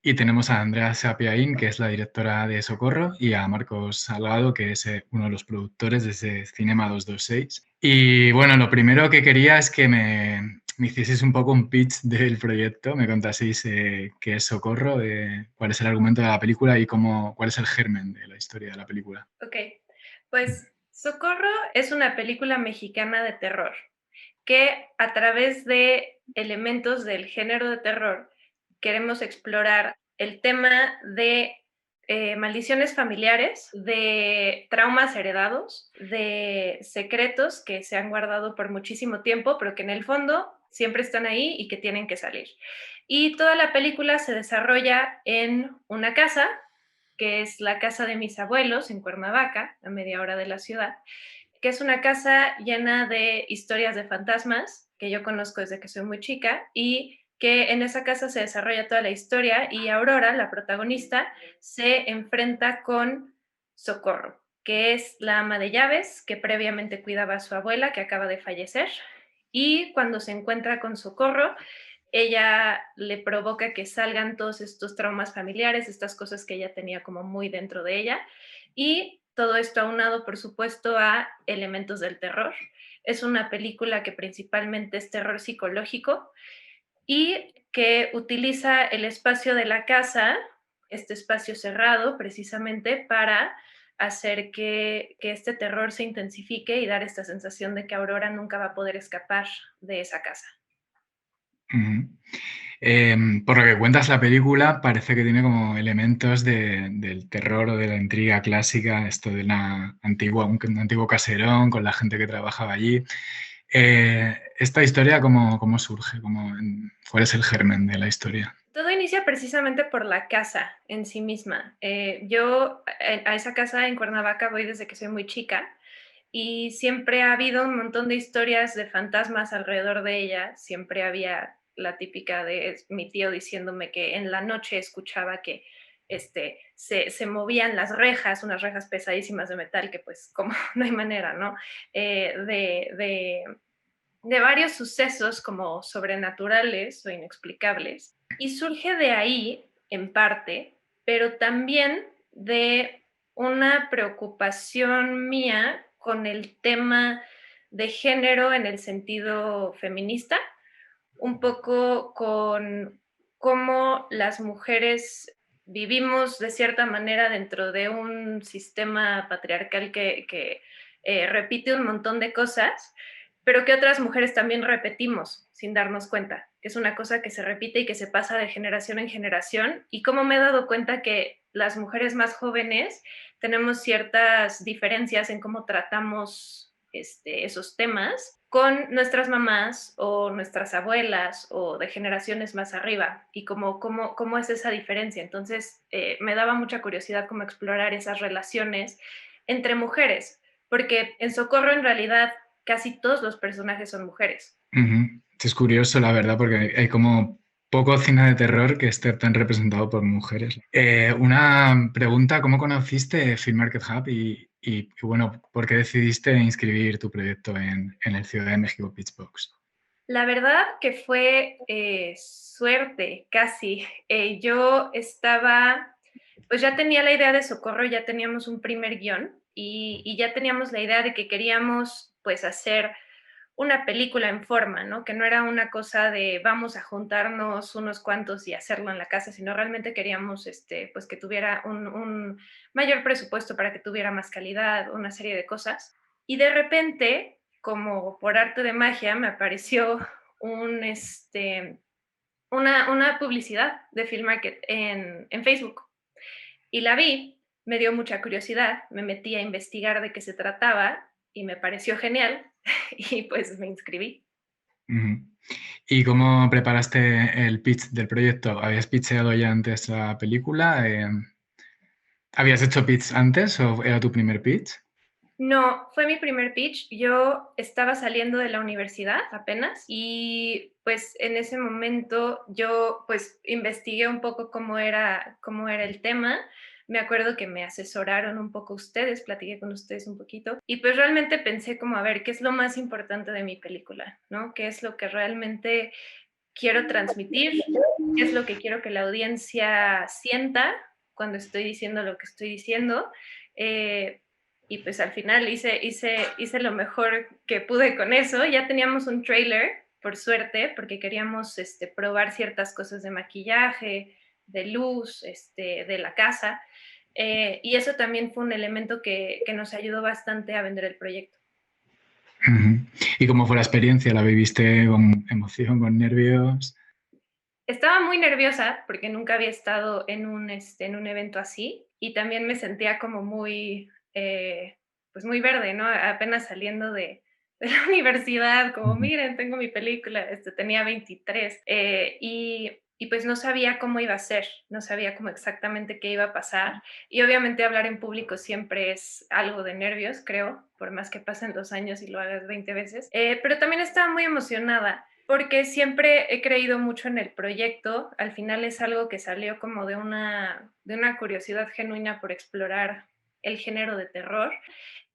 Y tenemos a Andrea Sapiaín, que es la directora de Socorro, y a Marcos Salgado, que es uno de los productores de ese Cinema 226. Y bueno, lo primero que quería es que me hicieseis un poco un pitch del proyecto, me contaseis qué es Socorro, cuál es el argumento de la película y cuál es el germen de la historia de la película. Ok, pues Socorro es una película mexicana de terror que a través de elementos del género de terror queremos explorar el tema de maldiciones familiares, de traumas heredados, de secretos que se han guardado por muchísimo tiempo, pero que en el fondo siempre están ahí y que tienen que salir. Y toda la película se desarrolla en una casa, que es la casa de mis abuelos en Cuernavaca, a media hora de la ciudad, que es una casa llena de historias de fantasmas que yo conozco desde que soy muy chica y que en esa casa se desarrolla toda la historia y Aurora, la protagonista, se enfrenta con Socorro, que es la ama de llaves que previamente cuidaba a su abuela que acaba de fallecer y cuando se encuentra con Socorro, ella le provoca que salgan todos estos traumas familiares, estas cosas que ella tenía como muy dentro de ella y todo esto aunado, por supuesto, a elementos del terror. Es una película que principalmente es terror psicológico y que utiliza el espacio de la casa, este espacio cerrado, precisamente para hacer que este terror se intensifique y dar esta sensación de que Aurora nunca va a poder escapar de esa casa. Ujú. Por lo que cuentas la película, parece que tiene como elementos del terror o de la intriga clásica, esto de un antiguo caserón con la gente que trabajaba allí. ¿Esta historia cómo surge? ¿Cuál es el germen de la historia? Todo inicia precisamente por la casa en sí misma. Yo a esa casa en Cuernavaca voy desde que soy muy chica y siempre ha habido un montón de historias de fantasmas alrededor de ella. Siempre había la típica de mi tío diciéndome que en la noche escuchaba que se movían las rejas, unas rejas pesadísimas de metal que pues como no hay manera, ¿no? De varios sucesos como sobrenaturales o inexplicables. Y surge de ahí, en parte, pero también de una preocupación mía con el tema de género en el sentido feminista, un poco con cómo las mujeres vivimos de cierta manera dentro de un sistema patriarcal que repite un montón de cosas, pero que otras mujeres también repetimos sin darnos cuenta, que es una cosa que se repite y que se pasa de generación en generación, y cómo me he dado cuenta que las mujeres más jóvenes tenemos ciertas diferencias en cómo tratamos esos temas con nuestras mamás o nuestras abuelas o de generaciones más arriba y cómo es esa diferencia. Entonces, me daba mucha curiosidad cómo explorar esas relaciones entre mujeres, porque en Socorro en realidad casi todos los personajes son mujeres. Ujú. Es curioso, la verdad, porque hay como poco cine de terror que esté tan representado por mujeres. Una pregunta, ¿cómo conociste Film Market Hub bueno, por qué decidiste inscribir tu proyecto en el Ciudad de México Pitchbox? La verdad que fue suerte, casi. Yo estaba, pues ya tenía la idea de Socorro, ya teníamos un primer guión y ya teníamos la idea de que queríamos pues hacer una película en forma, ¿no? Que no era una cosa de vamos a juntarnos unos cuantos y hacerlo en la casa, sino realmente queríamos pues que tuviera un mayor presupuesto para que tuviera más calidad, una serie de cosas. Y de repente, como por arte de magia, me apareció un, una publicidad de Film Market en Facebook y la vi, me dio mucha curiosidad, me metí a investigar de qué se trataba y me pareció genial y pues me inscribí. Ujú. ¿Y cómo preparaste el pitch del proyecto? ¿Habías pitcheado ya antes la película? ¿Habías hecho pitch antes o era tu primer pitch? No, fue mi primer pitch. Yo estaba saliendo de la universidad apenas y pues en ese momento yo pues investigué un poco cómo era el tema. Me acuerdo que me asesoraron un poco ustedes, platiqué con ustedes un poquito y pues realmente pensé como a ver qué es lo más importante de mi película, ¿no? ¿Qué es lo que realmente quiero transmitir, qué es lo que quiero que la audiencia sienta cuando estoy diciendo lo que estoy diciendo. Eh, y pues al final hice lo mejor que pude con eso. Ya teníamos un trailer, por suerte, porque queríamos probar ciertas cosas de maquillaje, de luz, de la casa. Y eso también fue un elemento que nos ayudó bastante a vender el proyecto. Ujú. ¿Y cómo fue la experiencia? ¿La viviste con emoción, con nervios? Estaba muy nerviosa porque nunca había estado en un evento así y también me sentía como muy, pues muy verde, ¿no? Apenas saliendo de la universidad, como Ujú. miren, tengo mi película, tenía 23 y pues no sabía cómo iba a ser, no sabía cómo exactamente qué iba a pasar y obviamente hablar en público siempre es algo de nervios, creo, por más que pasen 2 años y lo hagas 20 veces, pero también estaba muy emocionada porque siempre he creído mucho en el proyecto. Al final es algo que salió como de una curiosidad genuina por explorar el género de terror.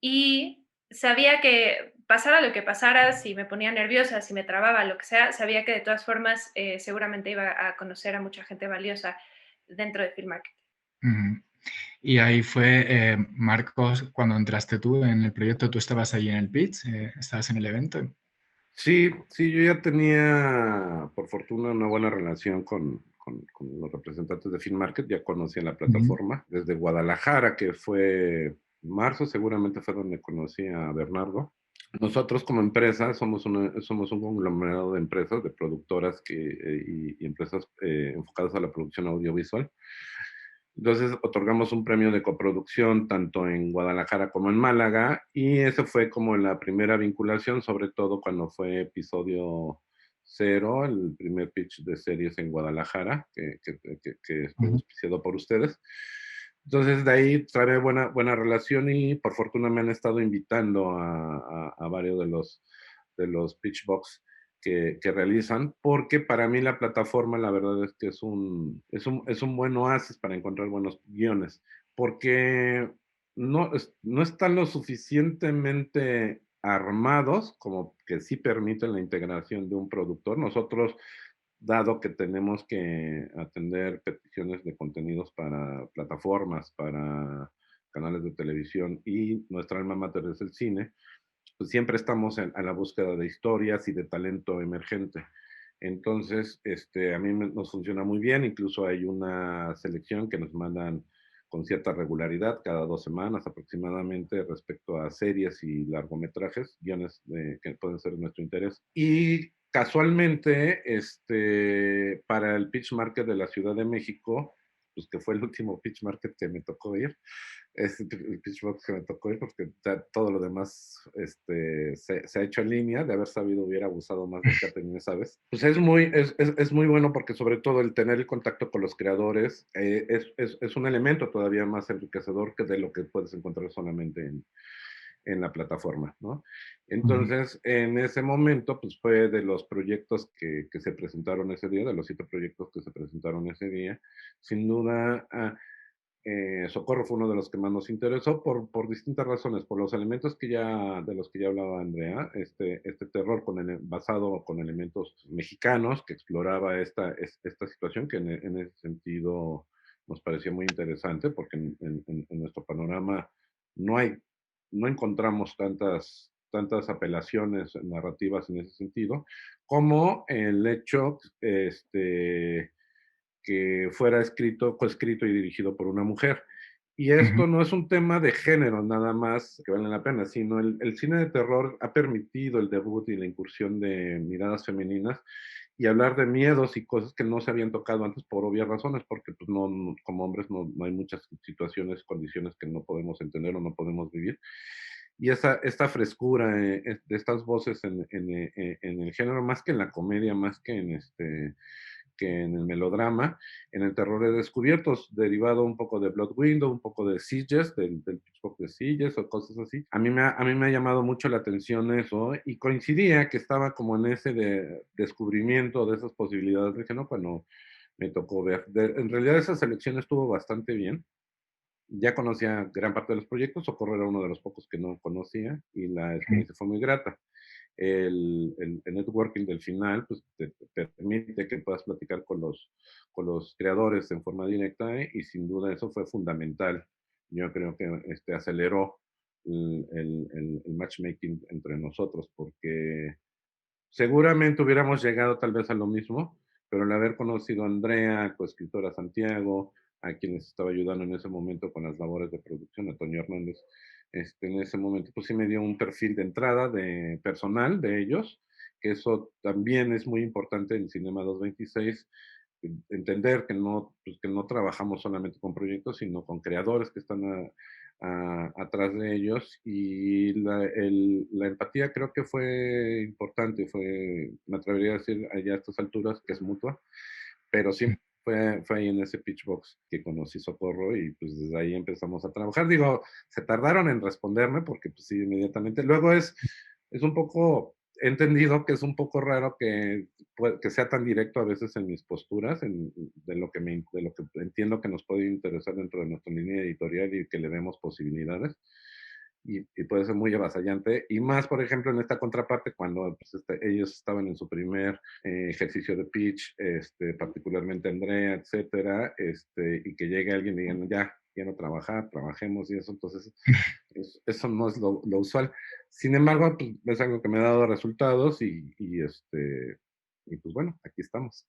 Y sabía que pasara lo que pasara, si me ponía nerviosa, si me trababa, lo que sea, sabía que de todas formas seguramente iba a conocer a mucha gente valiosa dentro de Film Market. Ujú. Y ahí fue, Marcos, cuando entraste tú en el proyecto, tú estabas ahí en el pitch, estabas en el evento. Sí, sí, yo ya tenía, por fortuna, una buena relación con los representantes de Film Market, ya conocía la Ujú. plataforma desde Guadalajara, que fue marzo, seguramente fue donde conocí a Bernardo. Nosotros como empresa somos un conglomerado de empresas, de productoras y empresas enfocadas a la producción audiovisual. Entonces otorgamos un premio de coproducción tanto en Guadalajara como en Málaga y eso fue como la primera vinculación, sobre todo cuando fue episodio cero, el primer pitch de series en Guadalajara, que estuvo Ujú. auspiciado por ustedes. Entonces de ahí trae buena relación y por fortuna me han estado invitando a varios de los pitch box que realizan, porque para mí la plataforma la verdad es que es un buen oasis para encontrar buenos guiones, porque no están lo suficientemente armados como que sí permiten la integración de un productor. Nosotros, dado que tenemos que atender peticiones de contenidos para plataformas, para canales de televisión y nuestra alma mater es el cine, pues siempre estamos a la búsqueda de historias y de talento emergente. Entonces, a mí nos funciona muy bien, incluso hay una selección que nos mandan con cierta regularidad, cada 2 semanas aproximadamente, respecto a series y largometrajes, guiones que pueden ser de nuestro interés. Y casualmente, para el Pitch Market de la Ciudad de México, pues que fue el último Pitch Market que me tocó ir, el pitchbox que me tocó ir porque ya todo lo demás se ha hecho en línea. De haber sabido hubiera abusado más del catering esa vez. Pues es muy bueno porque sobre todo el tener el contacto con los creadores es un elemento todavía más enriquecedor que de lo que puedes encontrar solamente en la plataforma, ¿no? Ujú. Entonces, en ese momento, pues fue de los proyectos que se presentaron ese día, de los 7 proyectos que se presentaron ese día, sin duda, Socorro fue uno de los que más nos interesó por distintas razones, por los elementos de los que ya hablaba Andrea, este terror basado con elementos mexicanos que exploraba esta situación que en ese sentido nos pareció muy interesante porque en nuestro panorama no hay, no encontramos tantas apelaciones narrativas en ese sentido, como el hecho, que fuera coescrito y dirigido por una mujer. Y Ujú. esto no es un tema de género nada más que vale la pena, sino el cine de terror ha permitido el debut y la incursión de miradas femeninas y hablar de miedos y cosas que no se habían tocado antes por obvias razones, porque pues como hombres no hay muchas situaciones, condiciones que no podemos entender o no podemos vivir. Y esta frescura de estas voces en el género, más que en la comedia, más que en el melodrama, en el terror he descubierto, derivado un poco de Blood Window, un poco de Sitges, del Pitchfork de Sitges o cosas así. A mí me ha llamado mucho la atención eso y coincidía que estaba como en ese descubrimiento de esas posibilidades de género cuando me tocó ver. En realidad esa selección estuvo bastante bien. Ya conocía gran parte de los proyectos, Socorro era uno de los pocos que no conocía y la experiencia fue muy grata. el networking del final, pues te permite que puedas platicar con los creadores en forma directa, y sin duda eso fue fundamental. Yo creo que aceleró el matchmaking entre nosotros, porque seguramente hubiéramos llegado tal vez a lo mismo, pero el haber conocido a Andrea, coescritora Santiago, a quienes estaba ayudando en ese momento con las labores de producción, a Toño Hernández, en ese momento pues sí me dio un perfil de entrada de personal de ellos, que eso también es muy importante en Cinema 226, entender pues, que no trabajamos solamente con proyectos, sino con creadores que están atrás de ellos, y la empatía creo que fue importante, me atrevería a decir allá a estas alturas que es mutua, pero sí fue ahí en ese pitchbox que conocí Socorro, y pues desde ahí empezamos a trabajar. Digo, se tardaron en responderme porque pues sí, inmediatamente. Luego es un poco, he entendido que es un poco raro que sea tan directo a veces en mis posturas, de lo que entiendo que nos puede interesar dentro de nuestra línea editorial y que le demos posibilidades. Y puede ser muy avasallante. Y más, por ejemplo, en esta contraparte, cuando pues, ellos estaban en su primer ejercicio de pitch, particularmente Andrea, etcétera, y que llegue alguien y diga, ya, quiero trabajar, trabajemos y eso, entonces eso no es lo usual. Sin embargo, pues, es algo que me ha dado resultados, y pues bueno, aquí estamos.